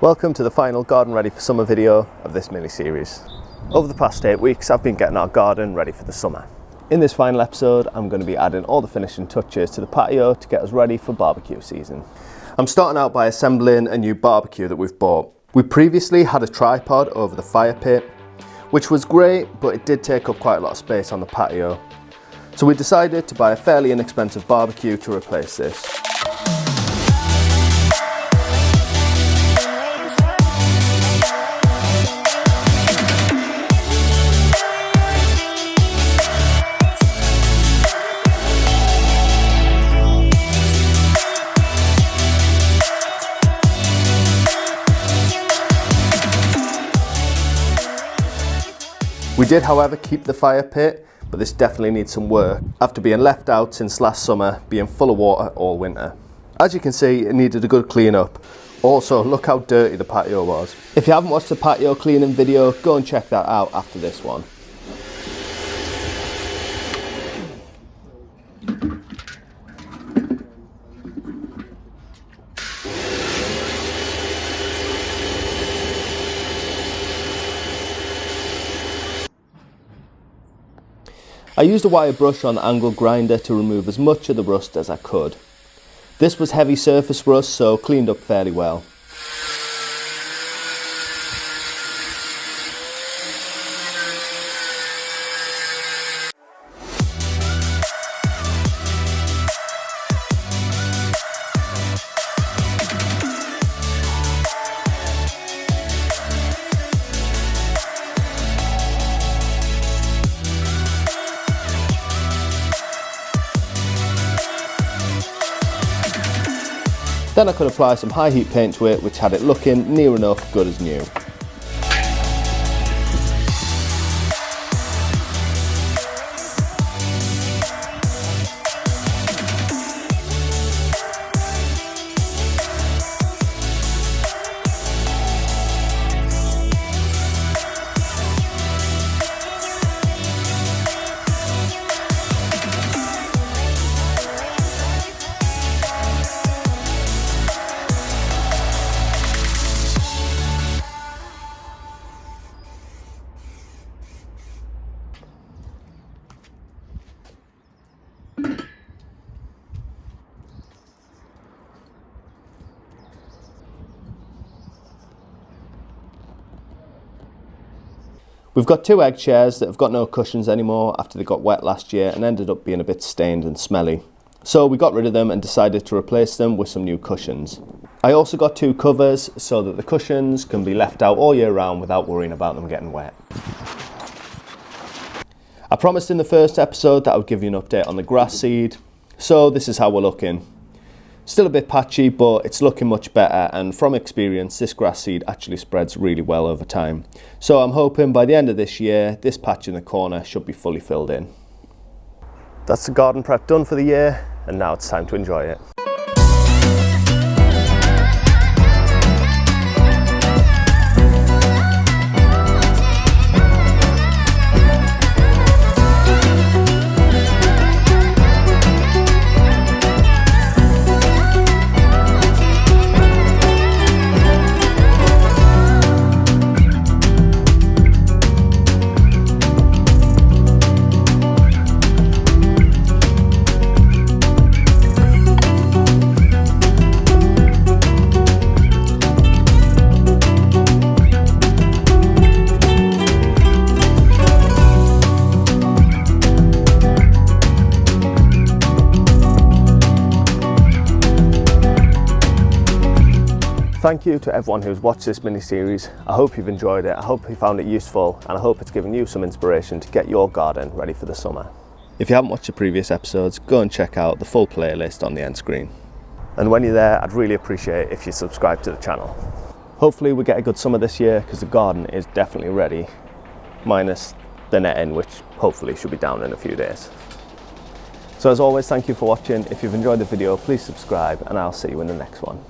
Welcome to the final garden ready for summer video of this mini-series. Over the past 8 weeks I've been getting our garden ready for the summer. In this final episode I'm going to be adding all the finishing touches to the patio to get us ready for barbecue season. I'm starting out by assembling a new barbecue that we've bought. We previously had a tripod over the fire pit, which was great, but it did take up quite a lot of space on the patio. So we decided to buy a fairly inexpensive barbecue to replace this. We did, however, keep the fire pit, but this definitely needs some work after being left out since last summer, being full of water all winter. As you can see, it needed a good clean up. Also, look how dirty the patio was. If you haven't watched the patio cleaning video, go and check that out after this one. I used a wire brush on the angle grinder to remove as much of the rust as I could. This was heavy surface rust, so cleaned up fairly well. Then I could apply some high heat paint to it, which had it looking near enough good as new. We've got 2 egg chairs that have got no cushions anymore after they got wet last year and ended up being a bit stained and smelly. So we got rid of them and decided to replace them with some new cushions. I also got 2 covers so that the cushions can be left out all year round without worrying about them getting wet. I promised in the first episode that I would give you an update on the grass seed, so this is how we're looking. Still a bit patchy, but it's looking much better, and from experience this grass seed actually spreads really well over time. So I'm hoping by the end of this year this patch in the corner should be fully filled in. That's the garden prep done for the year, and now it's time to enjoy it. Thank you to everyone who's watched this mini-series. I hope you've enjoyed it, I hope you found it useful, and I hope it's given you some inspiration to get your garden ready for the summer. If you haven't watched the previous episodes, go and check out the full playlist on the end screen. And when you're there, I'd really appreciate it if you subscribe to the channel. Hopefully we get a good summer this year, because the garden is definitely ready, minus the netting, which hopefully should be down in a few days. So as always, thank you for watching. If you've enjoyed the video, please subscribe, and I'll see you in the next one.